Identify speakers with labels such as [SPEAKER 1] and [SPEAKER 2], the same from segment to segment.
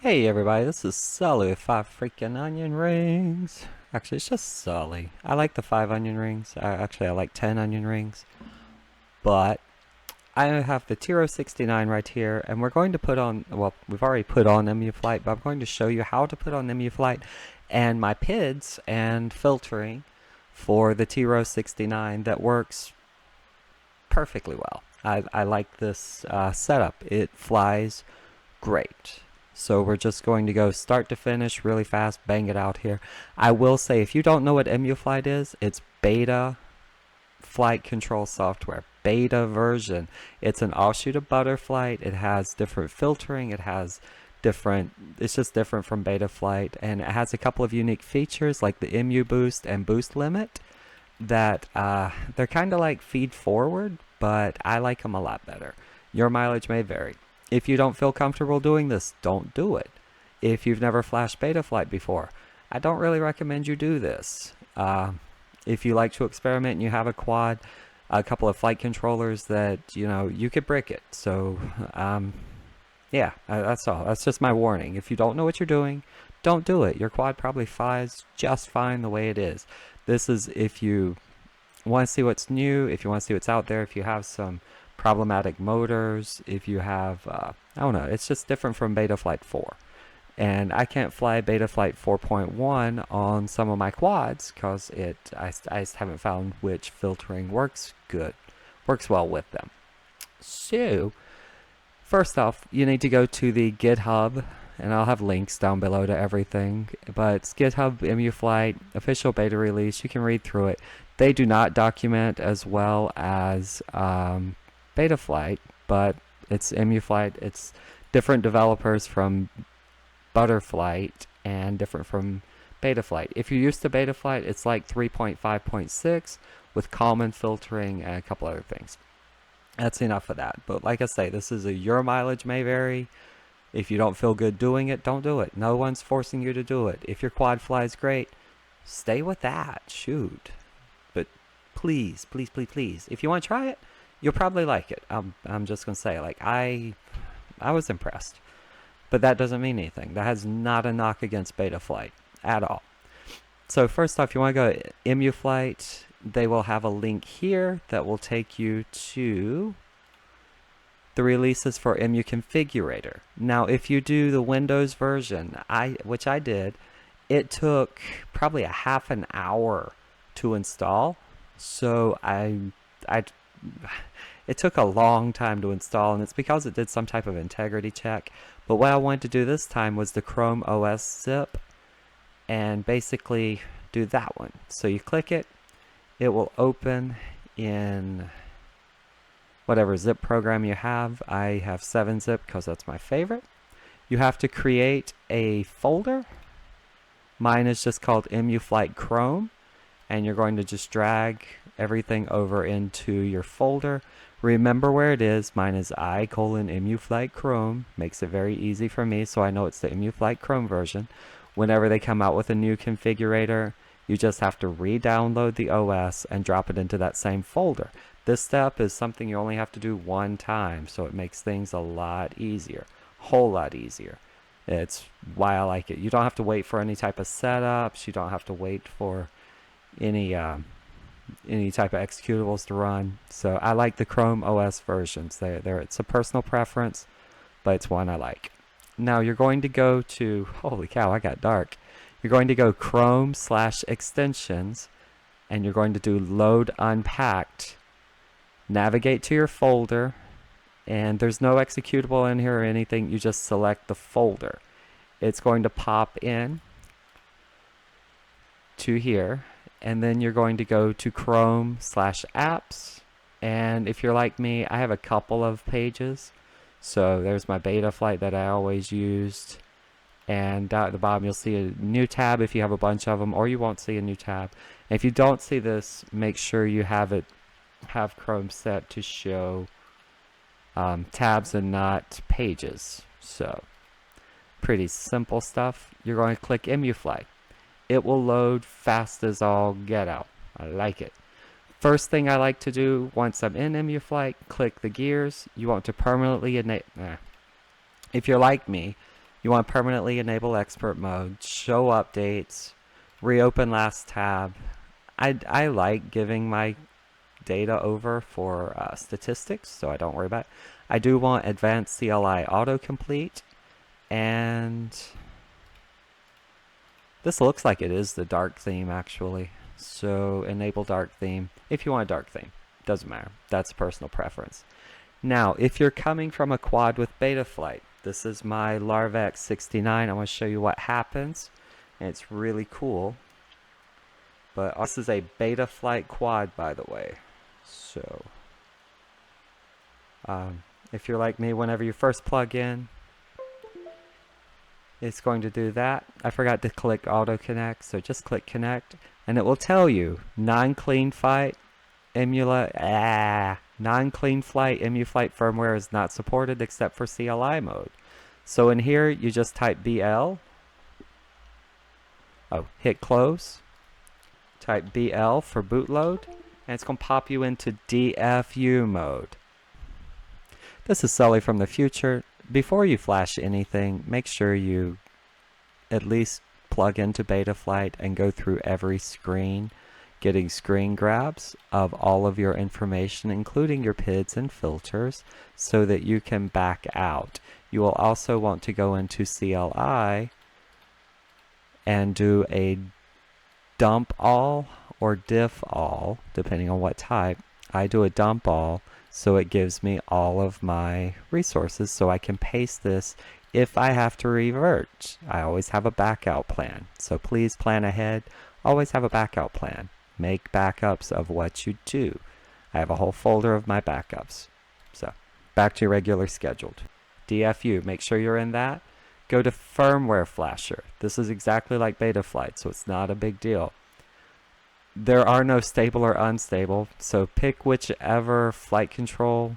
[SPEAKER 1] Hey everybody, this is Sully with 5 freaking onion rings. Actually, it's just Sully. I like the 5 onion rings. I like 10 onion rings. But I have the T-69 right here, and we're going to put on, well, we've already put on Emuflight, but I'm going to show you how to put on Emuflight and my PIDs and filtering for the T-69 that works perfectly well. I like this setup. It flies great. So we're just going to go start to finish really fast, bang it out here. I will say, if you don't know what Emuflight is, it's beta flight control software, beta version. It's an offshoot of Butterflight. It has different filtering. It's just different from beta flight, and it has a couple of unique features like the Emu boost and boost limit that they're kind of like feed forward, but I like them a lot better. Your mileage may vary. If you don't feel comfortable doing this, don't do it. If you've never flashed beta flight before, I don't really recommend you do this. If you like to experiment and you have a quad, a couple of flight controllers that, you could brick it. So, yeah, that's all. That's just my warning. If you don't know what you're doing, don't do it. Your quad probably flies just fine the way it is. This is if you want to see what's new, if you want to see what's out there, if you have some problematic motors, if you have, I don't know, it's just different from Betaflight 4. And I can't fly Betaflight 4.1 on some of my quads because I just haven't found which filtering works well with them. So, first off, you need to go to the GitHub, and I'll have links down below to everything. But it's GitHub Emuflight official beta release. You can read through it. They do not document as well as Betaflight, but it's Emuflight. It's different developers from Butterflight and different from Betaflight. If you're used to Betaflight, it's like 3.5.6 with common filtering and a couple other things. That's enough of that. But like I say, this is your mileage may vary. If you don't feel good doing it, don't do it. No one's forcing you to do it. If your quad flies great, stay with that. Shoot. But please, please, please, please, if you want to try it, you'll probably like it. I'm just going to say, like, I was impressed. But that doesn't mean anything. That has not a knock against Betaflight at all. So first off, you want to go to Emuflight. They will have a link here that will take you to the releases for Emu Configurator. Now, if you do the Windows version, which I did, it took probably a half an hour to install. So it took a long time to install, and it's because it did some type of integrity check. But what I wanted to do this time was the Chrome OS zip, and basically do that one. So you click it, it will open in whatever zip program you have. I have 7-zip because that's my favorite. You have to create a folder. Mine is just called Emuflight Chrome, and you're going to just drag everything over into your folder. Remember where it is. Mine is I:\Emuflight Chrome. Makes it very easy for me, so I know it's the Emuflight Chrome version. Whenever they come out with a new configurator, you just have to re-download the OS and drop it into that same folder. This step is something you only have to do one time, so it makes things a lot easier. Whole lot easier. It's why I like it. You don't have to wait for any type of setups. You don't have to wait for any type of executables to run. So I like the Chrome OS versions. It's a personal preference, but it's one I like. Now you're going to go to, holy cow, I got dark. You're going to go Chrome/extensions, and you're going to do load unpacked. Navigate to your folder, and there's no executable in here or anything. You just select the folder. It's going to pop in to here, and then you're going to go to Chrome/apps. And if you're like me, I have a couple of pages. So there's my Betaflight that I always used, and down at the bottom you'll see a new tab if you have a bunch of them, or you won't see a new tab. And if you don't see this, make sure you have Chrome set to show tabs and not pages. So pretty simple stuff. You're going to click Emuflight. It will load fast as all get out. I like it. First thing I like to do once I'm in Emuflight, click the gears. You want to permanently enable. If you're like me, You want to permanently enable expert mode, show updates, reopen last tab. I like giving my data over for statistics, so I don't worry about it. I do want advanced CLI autocomplete, and this looks like it is the dark theme actually. So enable dark theme if you want a dark theme. Doesn't matter. That's personal preference. Now, if you're coming from a quad with Betaflight, this is my Larvex 69. I want to show you what happens, and it's really cool. But this is a Betaflight quad, by the way. So, if you're like me, whenever you first plug in, it's going to do that. I forgot to click auto connect, so just click connect, and it will tell you non-clean flight Emuflight firmware is not supported except for CLI mode. So in here, you just type BL. Oh, hit close. Type BL for bootload, and it's going to pop you into DFU mode. This is Sully from the future. Before you flash anything, make sure you at least plug into Betaflight and go through every screen, getting screen grabs of all of your information, including your PIDs and filters, so that you can back out. You will also want to go into CLI and do a dump all or diff all, depending on what type. I do a dump all, so it gives me all of my resources, so I can paste this if I have to revert. I always have a backout plan, so please plan ahead. Always have a backout plan. Make backups of what you do. I have a whole folder of my backups. So, back to your regular scheduled. DFU, make sure you're in that. Go to Firmware Flasher. This is exactly like Betaflight, so it's not a big deal. There are no stable or unstable, so pick whichever flight control.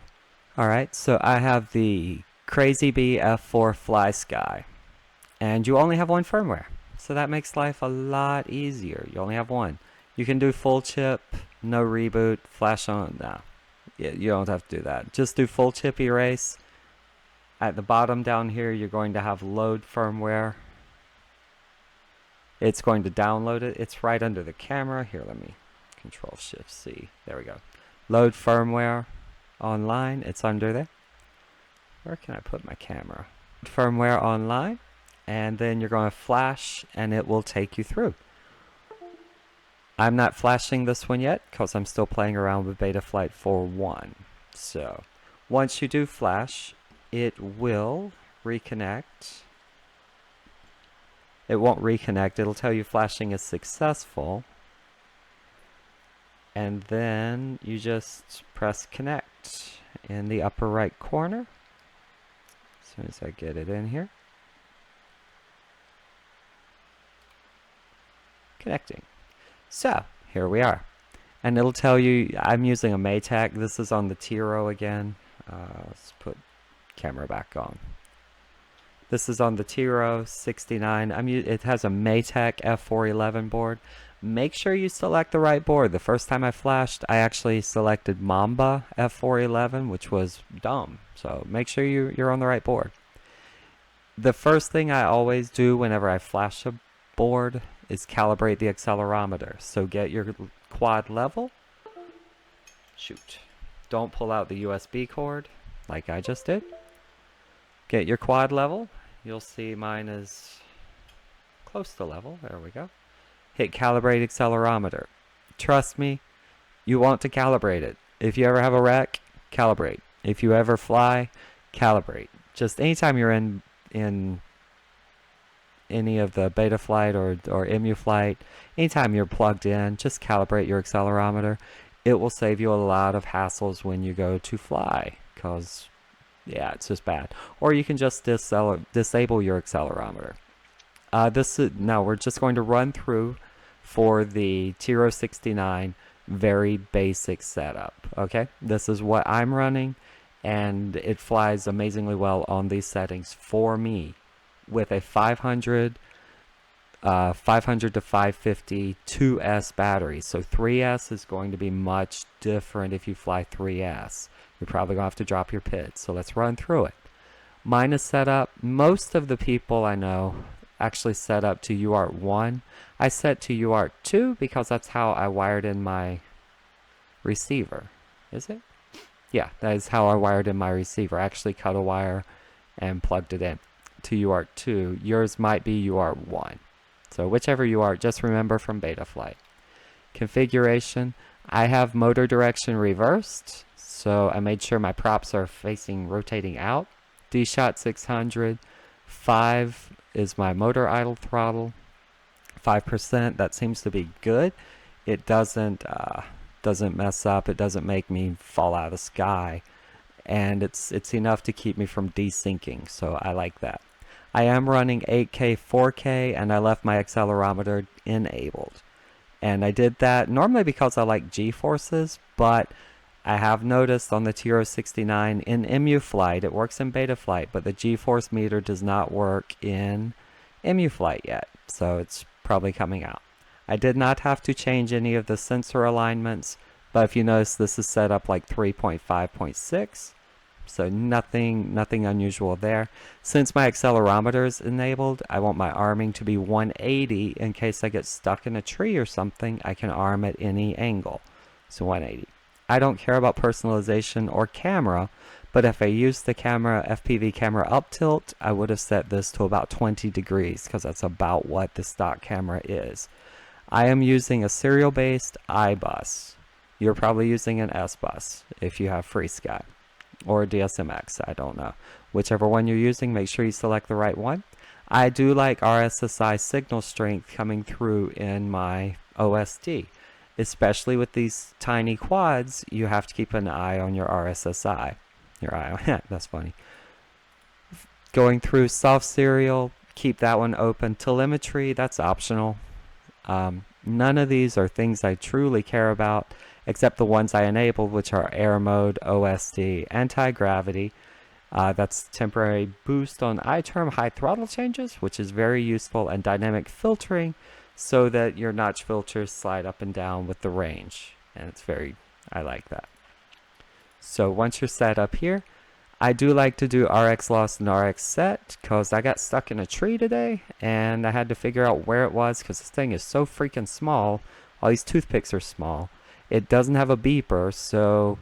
[SPEAKER 1] Alright, so I have the Crazy Bee F4 Fly Sky, and you only have one firmware, so that makes life a lot easier. You only have one. You can do full chip, no reboot, flash on. No, you don't have to do that. Just do full chip erase. At the bottom down here, you're going to have load firmware. It's going to download it. It's right under the camera. Here, let me Control-Shift-C. There we go. Load firmware online. It's under there. Where can I put my camera? Firmware online. And then you're going to flash, and it will take you through. I'm not flashing this one yet because I'm still playing around with Betaflight 4.1. So, once you do flash, it will reconnect. It won't reconnect. It'll tell you flashing is successful. And then you just press connect in the upper right corner. As soon as I get it in here. Connecting. So, here we are. And it'll tell you, I'm using a Maytag. This is on the Tiro again. Let's put camera back on. This is on the Tiro 69. It has a Maytag F411 board. Make sure you select the right board. The first time I flashed, I actually selected Mamba F411, which was dumb. So make sure you're on the right board. The first thing I always do whenever I flash a board is calibrate the accelerometer. So get your quad level. Shoot. Don't pull out the USB cord like I just did. Get your quad level. You'll see mine is close to level. There we go. Hit calibrate accelerometer. Trust me, you want to calibrate it. If you ever have a wreck, calibrate. If you ever fly, calibrate. Just anytime you're in any of the Betaflight or Emuflight, anytime you're plugged in, just calibrate your accelerometer. It will save you a lot of hassles when you go to fly, because yeah, it's just bad. Or you can just disable your accelerometer. Now we're just going to run through for the Tiro 69 very basic setup. Okay, this is what I'm running, and it flies amazingly well on these settings for me with a 500 to 550 2S battery. So 3S is going to be much different if you fly 3S. You're probably going to have to drop your PID. So let's run through it. Mine is set up, most of the people I know actually set up to UART 1. I set to UART 2 because that's how I wired in my receiver. Is it? Yeah, that is how I wired in my receiver. I actually cut a wire and plugged it in to UART 2. Yours might be UART 1. So whichever UART, just remember from Betaflight. Configuration, I have motor direction reversed, so I made sure my props are facing rotating out. D-Shot 600, 5 is my motor idle throttle, 5%, that seems to be good. It doesn't mess up, it doesn't make me fall out of the sky, and it's enough to keep me from desyncing, so I like that. I am running 8K, 4K, and I left my accelerometer enabled. And I did that normally because I like G-forces, but I have noticed on the TR69 in Emuflight, it works in Betaflight, but the G-force meter does not work in Emuflight yet, so it's probably coming out. I did not have to change any of the sensor alignments, but if you notice, this is set up like 3.5.6, so nothing unusual there. Since my accelerometer is enabled, I want my arming to be 180 in case I get stuck in a tree or something. I can arm at any angle, so 180. I don't care about personalization or camera, but if I use the camera, FPV camera up tilt, I would have set this to about 20 degrees because that's about what the stock camera is. I am using a serial-based iBus. You're probably using an S-Bus if you have FreeSky or DSMX, I don't know. Whichever one you're using, make sure you select the right one. I do like RSSI signal strength coming through in my OSD. Especially with these tiny quads, you have to keep an eye on your RSSI. Your eye on that's funny. Going through soft serial, keep that one open. Telemetry, that's optional. None of these are things I truly care about, except the ones I enabled, which are air mode, OSD, anti-gravity. That's temporary boost on I-term high throttle changes, which is very useful, and dynamic filtering, so that your notch filters slide up and down with the range. And it's I like that. So once you're set up here, I do like to do RX loss and RX set because I got stuck in a tree today and I had to figure out where it was because this thing is so freaking small. All these toothpicks are small. It doesn't have a beeper, so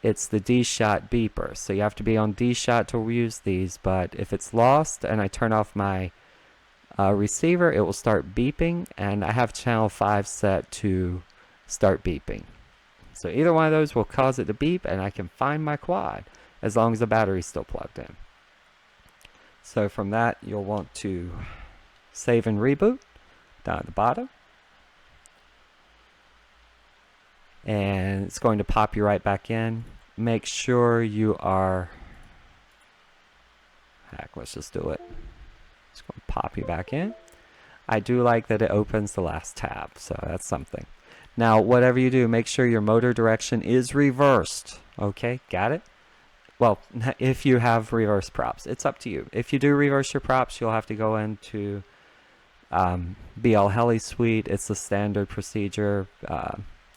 [SPEAKER 1] it's the D-Shot beeper. So you have to be on D-Shot to use these, but if it's lost and I turn off my receiver, it will start beeping, and I have channel 5 set to start beeping. So either one of those will cause it to beep, and I can find my quad as long as the battery's still plugged in. So from that, you'll want to save and reboot down at the bottom. And it's going to pop you right back in. Make sure you are... Heck, let's just do it. It's going to pop you back in. I do like that it opens the last tab, so that's something. Now, whatever you do, make sure your motor direction is reversed. Okay, got it? Well, if you have reverse props, it's up to you. If you do reverse your props, you'll have to go into BL Heli Suite. It's the standard procedure.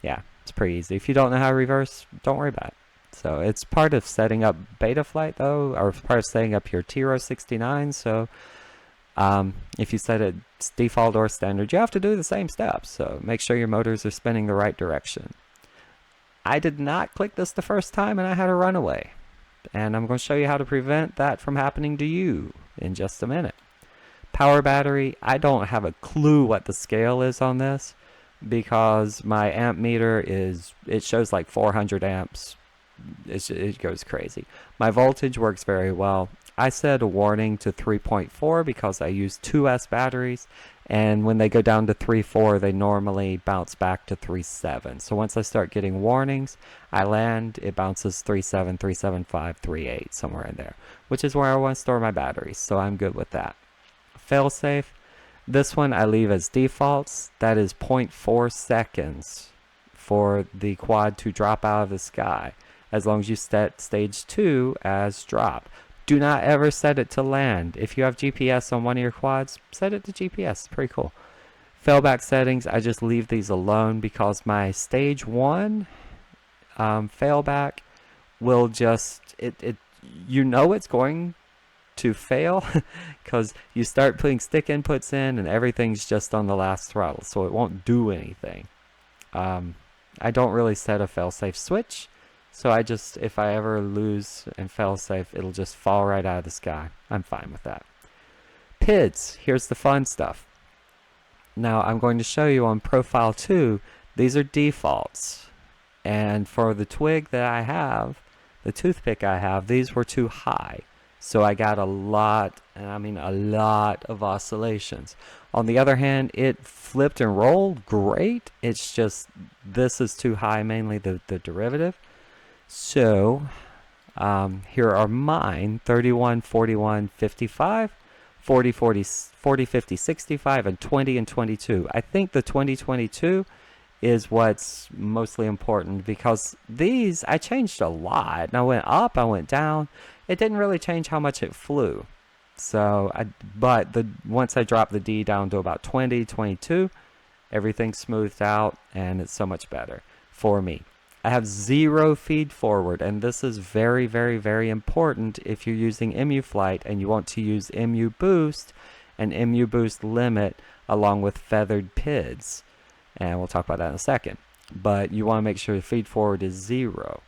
[SPEAKER 1] Yeah, it's pretty easy. If you don't know how to reverse, don't worry about it. So it's part of setting up Betaflight, though, or part of setting up your TR69. So if you set it default or standard, you have to do the same steps. So make sure your motors are spinning the right direction. I did not click this the first time, and I had a runaway. And I'm going to show you how to prevent that from happening to you in just a minute. Power battery, I don't have a clue what the scale is on this because my amp meter it shows like 400 amps. It goes crazy. My voltage works very well. I set a warning to 3.4 because I use 2S batteries, and when they go down to 3.4 they normally bounce back to 3.7. So once I start getting warnings, I land, it bounces 3.7, 3.75, 3.8, somewhere in there, which is where I want to store my batteries, so I'm good with that. Failsafe, this one I leave as defaults. That is 0.4 seconds for the quad to drop out of the sky, as long as you set stage 2 as drop. Do not ever set it to land. If you have GPS on one of your quads, set it to GPS. It's pretty cool. Failback settings, I just leave these alone because my stage 1 failback will just, you know it's going to fail because you start putting stick inputs in and everything's just on the last throttle, so it won't do anything. I don't really set a fail-safe switch, so I just, if I ever lose and fail-safe, it'll just fall right out of the sky. I'm fine with that. PIDs, here's the fun stuff. Now I'm going to show you on Profile 2, these are defaults. And for the twig that I have, the toothpick I have, these were too high. So I got a lot, and I mean a lot of oscillations. On the other hand, it flipped and rolled great. It's just, this is too high, mainly the derivative. So here are mine, 31, 41, 55, 40, 40, 40, 50, 65, and 20 and 22. I think the 2022 is what's mostly important because these, I changed a lot. And I went up, I went down. It didn't really change how much it flew. So, once I dropped the D down to about 20, 22, everything smoothed out and it's so much better for me. I have 0 feed forward, and this is very, very, very important if you're using Emuflight and you want to use Emu Boost and Emu Boost Limit along with feathered PIDs. And we'll talk about that in a second. But you want to make sure the feed forward is 0.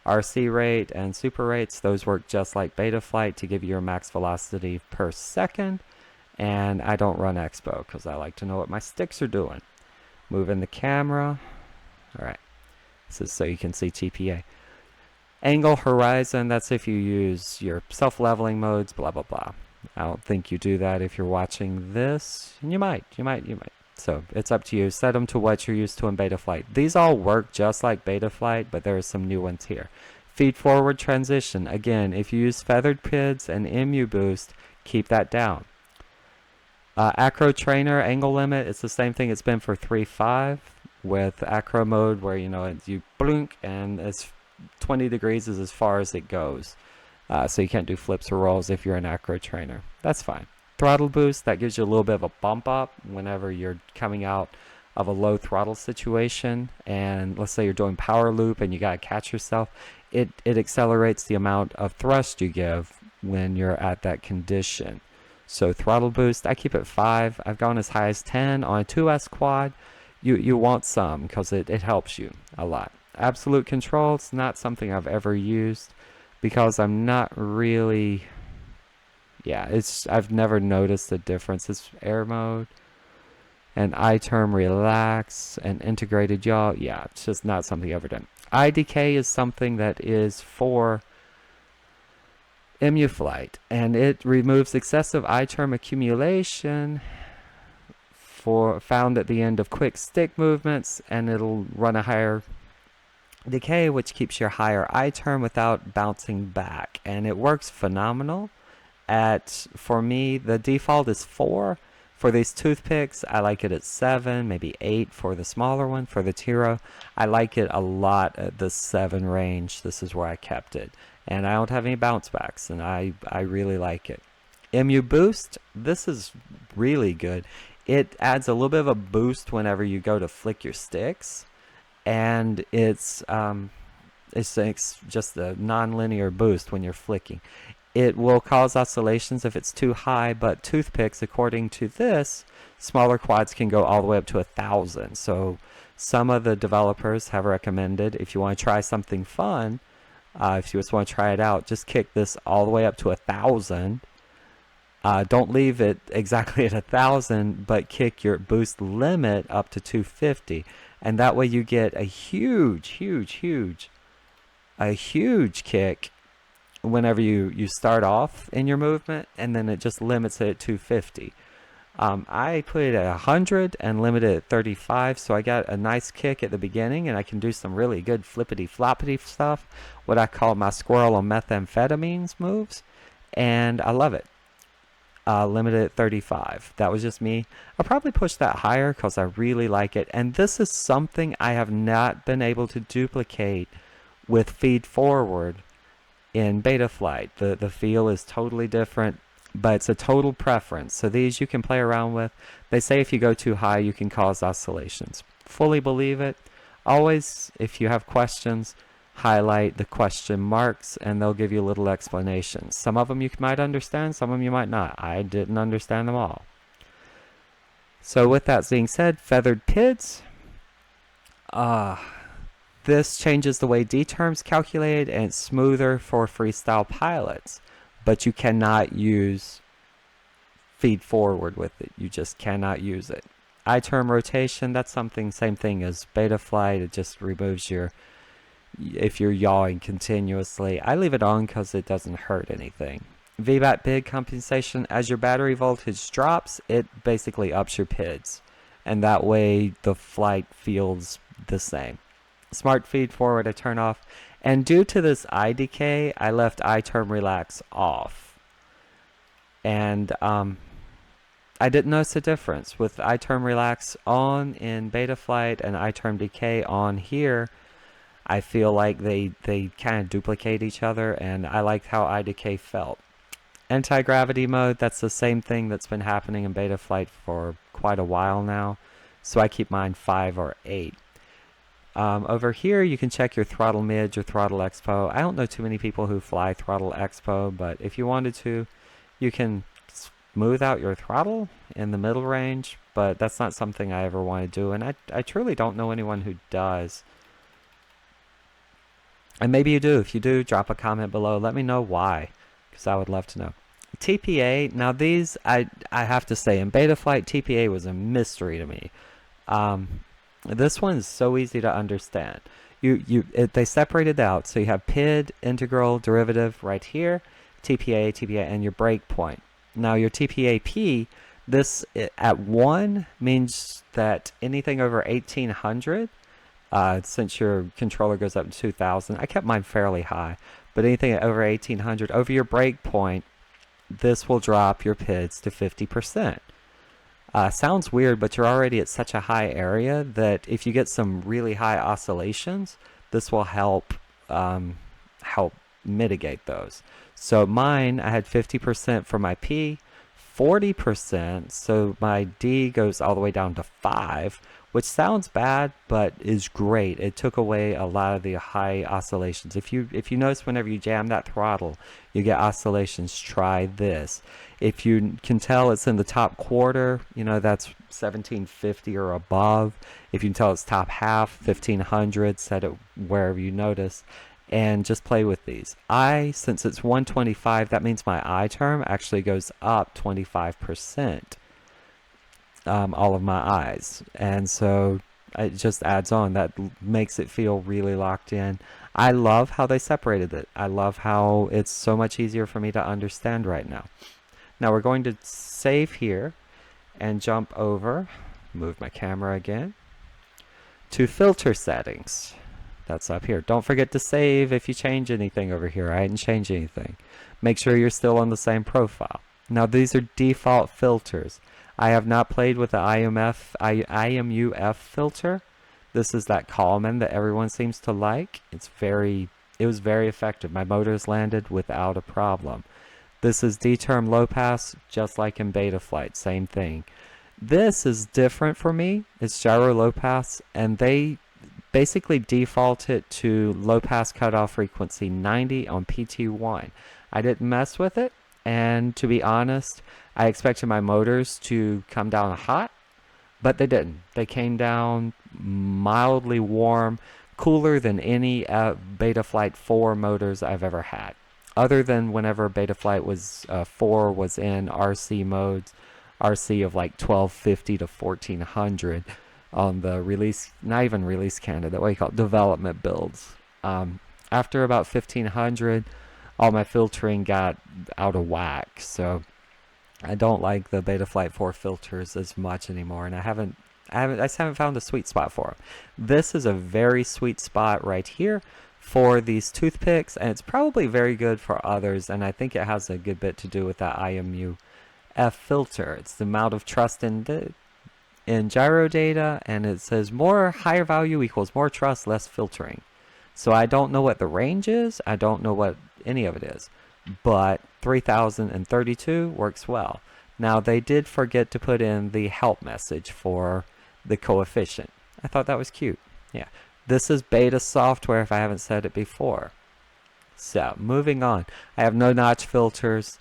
[SPEAKER 1] RC rate and super rates, those work just like Betaflight to give you your max velocity per second. And I don't run Expo because I like to know what my sticks are doing. Moving the camera. Alright. This is so you can see TPA. Angle horizon, that's if you use your self-leveling modes, blah, blah, blah. I don't think you do that if you're watching this. And you might. So it's up to you. Set them to what you're used to in Betaflight. These all work just like Betaflight, but there are some new ones here. Feed forward transition. Again, if you use feathered PIDs and Emu Boost, keep that down. Acro Trainer angle limit, it's the same thing it's been for 3.5 with Acro mode where you blink and it's 20 degrees is as far as it goes. So you can't do flips or rolls if you're an Acro Trainer. That's fine. Throttle boost, that gives you a little bit of a bump up whenever you're coming out of a low throttle situation, and let's say you're doing power loop and you gotta catch yourself, it accelerates the amount of thrust you give when you're at that condition. So throttle boost, I keep it 5. I've gone as high as 10 on a 2S quad. You want some because it helps you a lot. Absolute control, it's not something I've ever used because I'm not really, I've never noticed a difference. It's air mode and iTerm relax and integrated yaw. Yeah, it's just not something I've ever done. IDK is something that is for Emuflight, and it removes excessive iTerm accumulation found at the end of quick stick movements, and it'll run a higher decay, which keeps your higher iTerm without bouncing back, and it works phenomenal. For me, the default is 4. For these toothpicks, I like it at 7, maybe 8 for the smaller one. For the Tiro, I like it a lot at the 7 range. This is where I kept it. And I don't have any bounce backs, and I really like it. Emu Boost, this is really good. It adds a little bit of a boost whenever you go to flick your sticks. And it's just a non-linear boost when you're flicking. It will cause oscillations if it's too high, but toothpicks, according to this, smaller quads can go all the way up to 1,000. So some of the developers have recommended, if you want to try something fun, if you just want to try it out, just kick this all the way up to 1,000. Don't leave it exactly at 1,000, but kick your boost limit up to 250. And that way you get a huge kick whenever you start off in your movement, and then it just limits it at 250. I put it at 100 and limited it at 35, so I got a nice kick at the beginning, and I can do some really good flippity-floppity stuff, what I call my squirrel on methamphetamines moves, and I love it. Limited at 35. That was just me. I'll probably push that higher because I really like it, and this is something I have not been able to duplicate with feed forward in Betaflight. The feel is totally different, but it's a total preference. So these you can play around with. They say if you go too high, you can cause oscillations. Fully believe it. Always, if you have questions, highlight the question marks, and they'll give you little explanations. Some of them you might understand, some of them you might not. I didn't understand them all. So with that being said, feathered PIDs. This changes the way D terms calculated, and it's smoother for freestyle pilots. But you cannot use feed forward with it. You just cannot use it. I-term rotation, that's something, same thing as Betaflight. It just removes your, if you're yawing continuously. I leave it on because it doesn't hurt anything. VBAT PID compensation, as your battery voltage drops, it basically ups your PIDs. And that way the flight feels the same. Smart feed forward I turn off. And due to this eye decay, I left I-term relax off. And I didn't notice a difference. With I-term relax on in Betaflight and I-term decay on here, I feel like they kind of duplicate each other, and I liked how eye decay felt. Anti-gravity mode, that's the same thing that's been happening in Betaflight for quite a while now. So I keep mine 5 or 8. Over here, you can check your throttle mid, your throttle expo. I don't know too many people who fly throttle expo, but if you wanted to, you can smooth out your throttle in the middle range, but that's not something I ever want to do, and I truly don't know anyone who does. And maybe you do. If you do, drop a comment below. Let me know why, because I would love to know. TPA, now these, I have to say, in Betaflight, TPA was a mystery to me. This one is so easy to understand. They separated out, so you have PID, integral, derivative right here, TPA, and your breakpoint. Now your TPAP, this at 1 means that anything over 1800, since your controller goes up to 2000, I kept mine fairly high, but anything over 1800, over your breakpoint, this will drop your PIDs to 50%. Sounds weird, but you're already at such a high area that if you get some really high oscillations, this will help mitigate those. So mine, I had 50% for my P, 40%, so my D goes all the way down to 5, which sounds bad, but is great. It took away a lot of the high oscillations. If you notice whenever you jam that throttle, you get oscillations, try this. If you can tell it's in the top quarter, you know, that's 1750 or above. If you can tell it's top half, 1500, set it wherever you notice. And just play with these. Since it's 125, that means my I term actually goes up 25%. All of my eyes, and so it just adds on. That makes it feel really locked in. I love how they separated it. I love how it's so much easier for me to understand right now. Now we're going to save here and jump over, move my camera again, to filter settings. That's up here. Don't forget to save if you change anything over here. I didn't change anything. Make sure you're still on the same profile. Now these are default filters. I have not played with the IMUF filter. This is that Kalman that everyone seems to like. It was very effective. My motors landed without a problem. This is D-term low pass, just like in Betaflight, same thing. This is different for me. It's gyro low pass, and they basically default it to low pass cutoff frequency 90 on PT1. I didn't mess with it, and to be honest, I expected my motors to come down hot, but they didn't. They came down mildly warm, cooler than any Betaflight 4 motors I've ever had. Other than whenever Betaflight was 4 was in RC modes, RC of like 1250 to 1400 on the release, not even release candidate, what you call it, development builds. After about 1500, all my filtering got out of whack, so I don't like the Betaflight 4 filters as much anymore, and I just haven't found a sweet spot for them. This is a very sweet spot right here for these toothpicks, and it's probably very good for others, and I think it has a good bit to do with that IMUF filter. It's the amount of trust in gyro data, and it says higher value equals more trust, less filtering. So I don't know what the range is. I don't know what any of it is. But 3032 works well. Now they did forget to put in the help message for the coefficient. I thought that was cute. Yeah. This is beta software if I haven't said it before. So, moving on. I have no notch filters.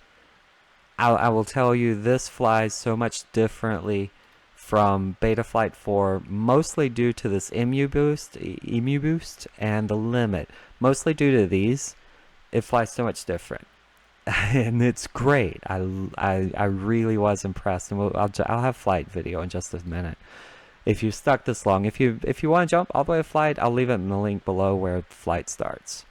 [SPEAKER 1] I will tell you this flies so much differently from Betaflight 4, mostly due to this EMU boost and the limit. Mostly due to these, it flies so much different. And it's great. I really was impressed, and I'll have flight video in just a minute. If you stuck this long, if you want to jump all the way to flight, I'll leave it in the link below where flight starts.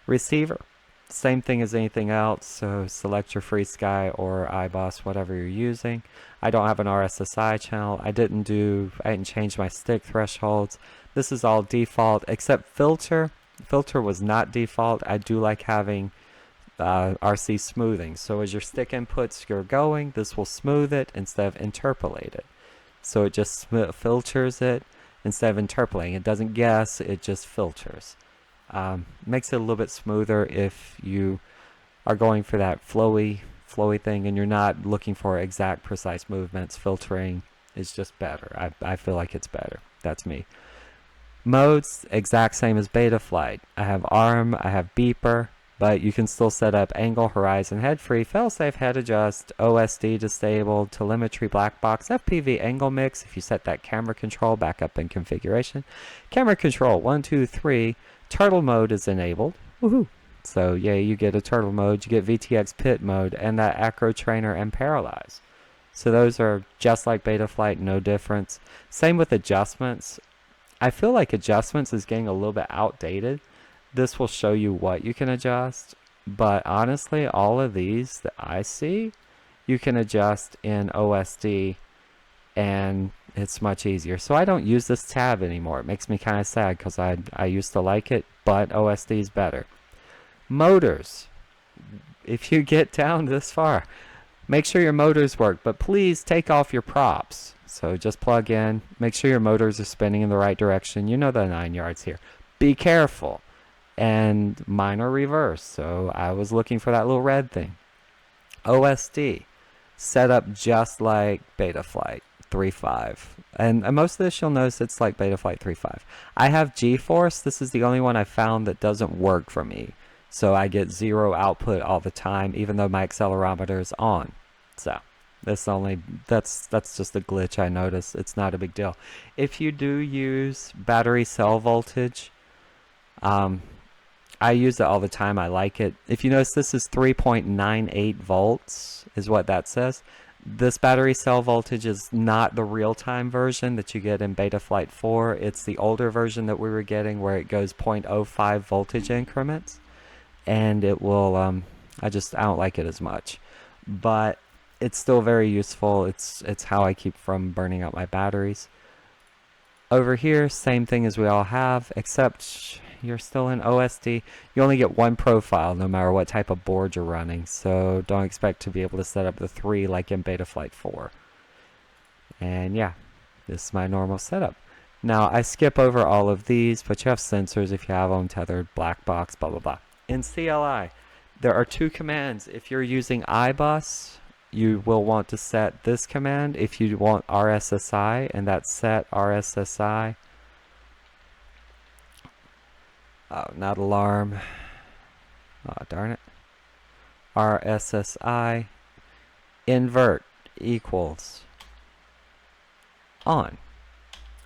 [SPEAKER 1] Receiver, same thing as anything else. So select your FreeSky or iBoss, whatever you're using. I don't have an RSSI channel. I didn't change my stick thresholds. This is all default except filter. Filter was not default. I do like having RC smoothing. So as your stick inputs you're going, this will smooth it instead of interpolate it. So it just filters it instead of interpolating. It doesn't guess, it just filters. Makes it a little bit smoother if you are going for that flowy thing and you're not looking for exact precise movements. Filtering is just better. I feel like it's better. That's me. Modes, exact same as Betaflight. I have ARM, I have beeper, but you can still set up angle, horizon, head free, failsafe, head adjust, OSD disabled, telemetry, black box, FPV angle mix. If you set that camera control back up in configuration. Camera control 1, 2, 3. Turtle mode is enabled. Woohoo! So yeah, you get a turtle mode, you get VTX pit mode, and that acro trainer and paralyze. So those are just like Betaflight, no difference. Same with adjustments. I feel like adjustments is getting a little bit outdated. This will show you what you can adjust, but honestly, all of these that I see, you can adjust in OSD, and it's much easier. So I don't use this tab anymore. It makes me kind of sad because I used to like it, but OSD is better. Motors. If you get down this far, make sure your motors work, but please take off your props. So just plug in, make sure your motors are spinning in the right direction. You know the 9 yards here. Be careful. And mine are reversed, so I was looking for that little red thing. OSD, set up just like Betaflight 3.5. And most of this you'll notice it's like Betaflight 3.5. I have GeForce. This is the only one I found that doesn't work for me. So I get 0 output all the time, even though my accelerometer is on. So that's just a glitch I noticed. It's not a big deal. If you do use battery cell voltage, I use it all the time. I like it. If you notice, this is 3.98 volts is what that says. This battery cell voltage is not the real-time version that you get in Betaflight 4. It's the older version that we were getting where it goes 0.05 voltage increments. And it will, I don't like it as much. But it's still very useful. It's how I keep from burning out my batteries. Over here, same thing as we all have, except you're still in OSD. You only get one profile no matter what type of board you're running, so don't expect to be able to set up the 3 like in Betaflight 4. And yeah, this is my normal setup. Now I skip over all of these, but you have sensors if you have them, tethered, black box, blah blah blah. In CLI, there are 2 commands. If you're using iBus, you will want to set this command. If you want RSSI, and that's set RSSI. Oh, not alarm. Oh, darn it. RSSI invert equals on.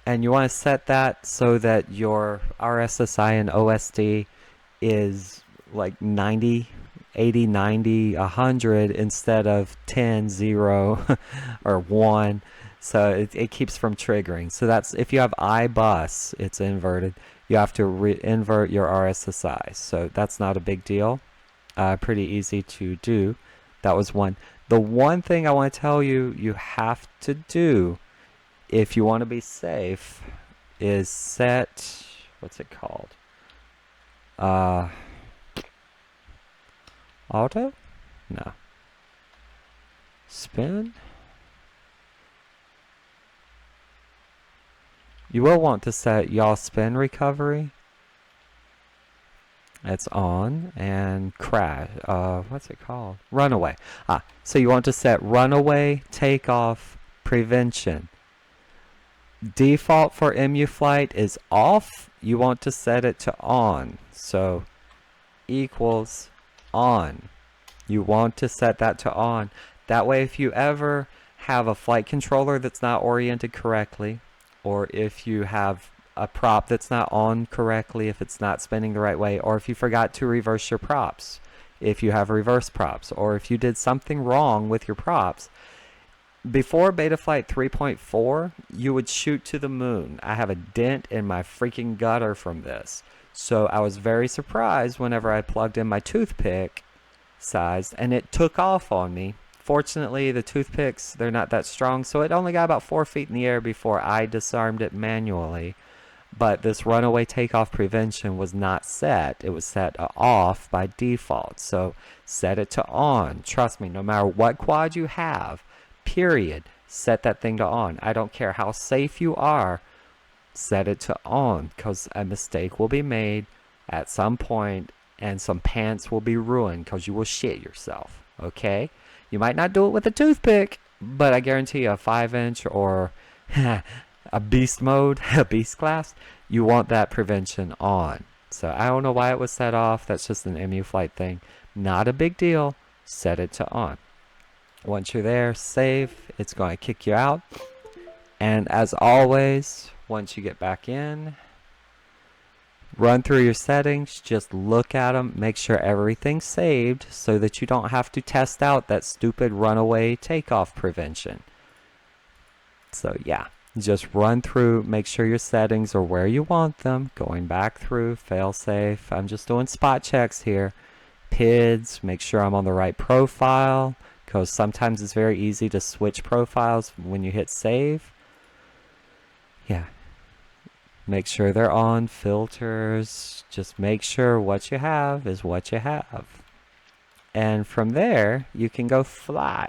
[SPEAKER 1] And you want to set that so that your RSSI and OSD is like 90, 80, 90, 100 instead of 10, 0, or 1. So it keeps from triggering. So that's if you have iBus, it's inverted. You have to invert your RSSI. So that's not a big deal. Pretty easy to do. That was one. The one thing I want to tell you, you have to do if you want to be safe is set, what's it called? Auto? No. Spin? You will want to set yaw spin recovery. It's on. And crash. What's it called? Runaway. So you want to set runaway takeoff prevention. Default for Emuflight is off. You want to set it to on. So equals on. You want to set that to on. That way, if you ever have a flight controller that's not oriented correctly, or if you have a prop that's not on correctly, if it's not spinning the right way, or if you forgot to reverse your props, if you have reverse props, or if you did something wrong with your props, before Betaflight 3.4, you would shoot to the moon. I have a dent in my freaking gutter from this. So I was very surprised whenever I plugged in my toothpick size and it took off on me. Fortunately, the toothpicks, they're not that strong, so it only got about 4 feet in the air before I disarmed it manually. But this runaway takeoff prevention was not set. It was set off by default. So set it to on. Trust me, no matter what quad you have, period, set that thing to on. I don't care how safe you are, set it to on, because a mistake will be made at some point and some pants will be ruined because you will shit yourself. Okay? You might not do it with a toothpick, but I guarantee you a 5-inch or a beast mode, a beast class, you want that prevention on. So I don't know why it was set off. That's just an Emuflight thing. Not a big deal. Set it to on. Once you're there, save. It's going to kick you out. And as always, once you get back in, run through your settings, just look at them, make sure everything's saved so that you don't have to test out that stupid runaway takeoff prevention. So yeah, just run through, make sure your settings are where you want them, going back through, failsafe. I'm just doing spot checks here. PIDs, make sure I'm on the right profile, because sometimes it's very easy to switch profiles when you hit save. Yeah. Make sure they're on. Filters. Just make sure what you have is what you have. And from there, you can go fly.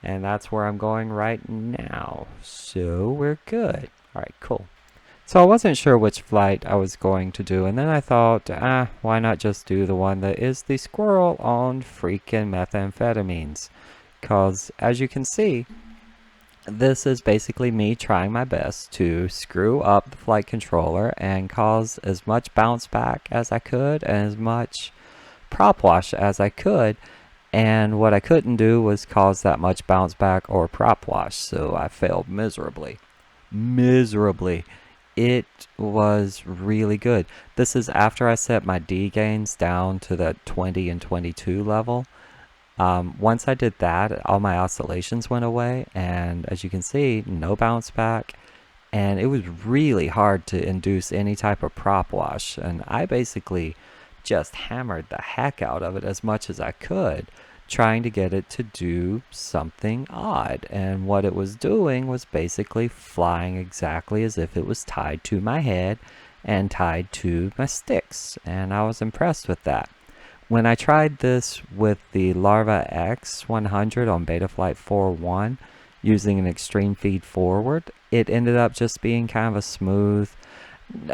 [SPEAKER 1] And that's where I'm going right now. So we're good. Alright, cool. So I wasn't sure which flight I was going to do. And then I thought, why not just do the one that is the squirrel on freaking methamphetamines? Because as you can see, this is basically me trying my best to screw up the flight controller and cause as much bounce back as I could and as much prop wash as I could. And what I couldn't do was cause that much bounce back or prop wash, so I failed miserably. Miserably. It was really good. This is after I set my D gains down to the 20 and 22 level. Once I did that, all my oscillations went away, and as you can see, no bounce back, and it was really hard to induce any type of prop wash, and I basically just hammered the heck out of it as much as I could, trying to get it to do something odd. And what it was doing was basically flying exactly as if it was tied to my head and tied to my sticks, and I was impressed with that. When I tried this with the Larva X100 on Betaflight 4.1 using an extreme feed forward, it ended up just being kind of a smooth,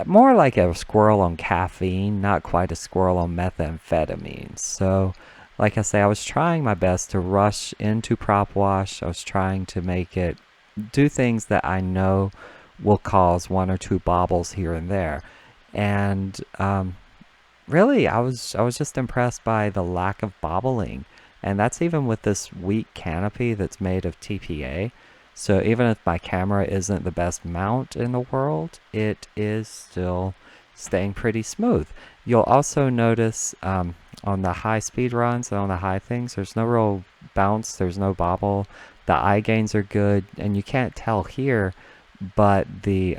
[SPEAKER 1] more like a squirrel on caffeine, not quite a squirrel on methamphetamine. So, like I say, I was trying my best to rush into prop wash. I was trying to make it do things that I know will cause 1 or 2 bobbles here and there. And, really, I was just impressed by the lack of bobbling, and that's even with this weak canopy that's made of TPA. So even if my camera isn't the best mount in the world, it is still staying pretty smooth. You'll also notice on the high speed runs and on the high things, there's no real bounce, there's no bobble. The eye gains are good, and you can't tell here, but it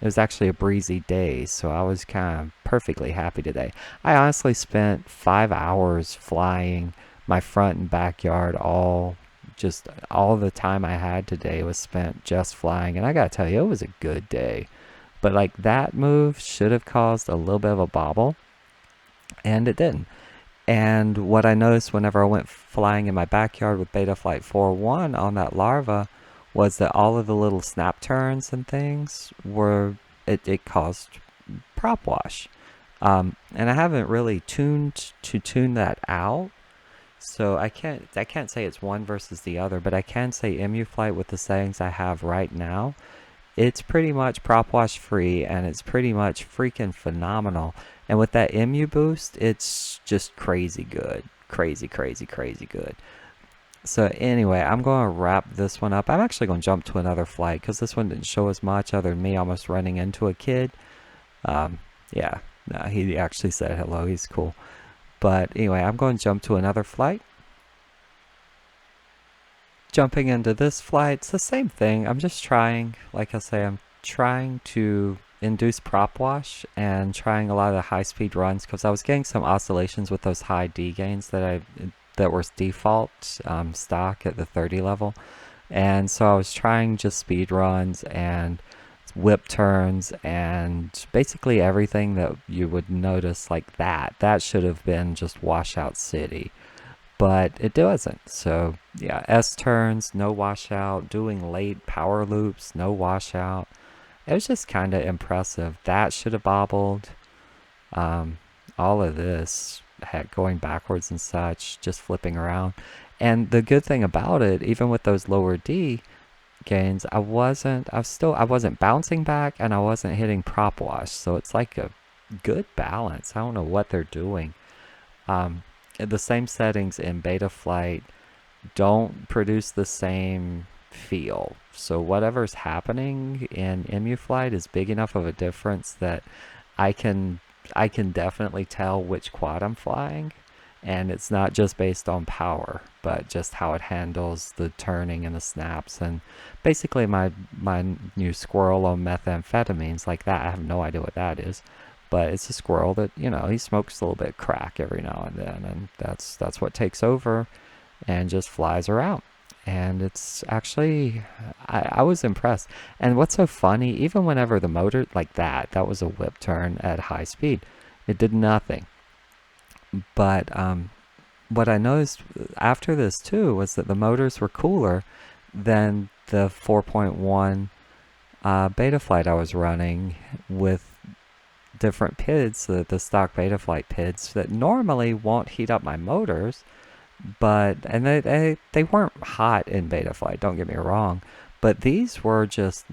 [SPEAKER 1] was actually a breezy day, so I was kind of perfectly happy today. I honestly spent 5 hours flying my front and backyard. All the time I had today was spent just flying, and I gotta tell you, it was a good day. But like, that move should have caused a little bit of a bobble, and it didn't. And what I noticed whenever I went flying in my backyard with Betaflight 4.1 on that Larva was that all of the little snap turns and things it caused prop wash. And I haven't really tune that out, so I can't say it's one versus the other, but I can say Emuflight with the settings I have right now it's pretty much prop wash free, and it's pretty much freaking phenomenal. And with that MU boost, it's just crazy good. Crazy, crazy, crazy good. So anyway, I'm going to wrap this one up. I'm actually going to jump to another flight because this one didn't show as much other than me almost running into a kid. Yeah, no, he actually said hello. He's cool. But anyway, I'm going to jump to another flight. Jumping into this flight, it's the same thing. I'm just trying, like I say, I'm trying to induce prop wash and trying a lot of the high-speed runs because I was getting some oscillations with those high D gains that were default stock at the 30 level. And so I was trying just speed runs and whip turns and basically everything that you would notice like that. That should have been just washout city, but it doesn't. So yeah, S turns, no washout, doing late power loops, no washout. It was just kind of impressive. That should have bobbled. All of this had going backwards and such, just flipping around. And the good thing about it, even with those lower D gains, I wasn't bouncing back and I wasn't hitting prop wash. So it's like a good balance. I don't know what they're doing. The same settings in Betaflight don't produce the same feel. So whatever's happening in Emuflight is big enough of a difference that I can definitely tell which quad I'm flying, and it's not just based on power, but just how it handles the turning and the snaps. And basically my new squirrel on methamphetamines like that, I have no idea what that is, but it's a squirrel that, you know, he smokes a little bit of crack every now and then, and that's what takes over and just flies around. And it's actually, I was impressed. And what's so funny, even whenever the motor, like that was a whip turn at high speed, it did nothing. But what I noticed after this too was that the motors were cooler than the 4.1 Betaflight I was running with different PIDs, the stock Betaflight PIDs that normally won't heat up my motors. And they weren't hot in Betaflight, don't get me wrong, but these were just,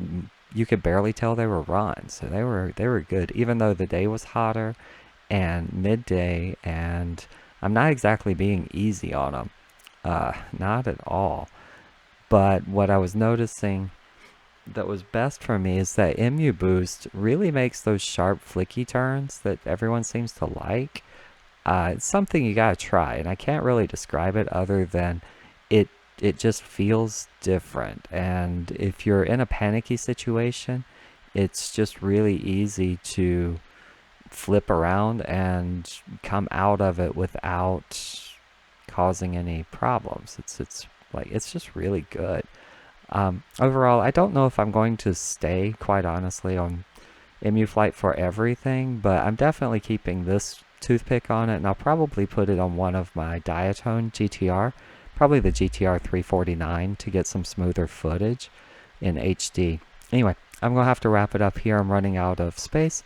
[SPEAKER 1] you could barely tell they were run. So they were good, even though the day was hotter and midday, and I'm not exactly being easy on them, not at all. But what I was noticing that was best for me is that MU boost really makes those sharp flicky turns that everyone seems to like. It's something you gotta try, and I can't really describe it other than it just feels different. And if you're in a panicky situation, it's just really easy to flip around and come out of it without causing any problems. It's just really good. Overall, I don't know if I'm going to stay, quite honestly, on Emuflight for everything, but I'm definitely keeping this toothpick on it, and I'll probably put it on one of my Diatone GTR, probably the GTR 349, to get some smoother footage in HD. Anyway, I'm going to have to wrap it up here. I'm running out of space.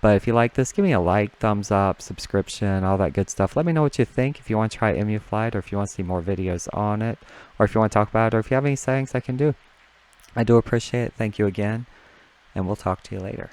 [SPEAKER 1] But if you like this, give me a like, thumbs up, subscription, all that good stuff. Let me know what you think. If you want to try Emuflight, or if you want to see more videos on it, or if you want to talk about it, or if you have any settings I can do. I do appreciate it. Thank you again, and we'll talk to you later.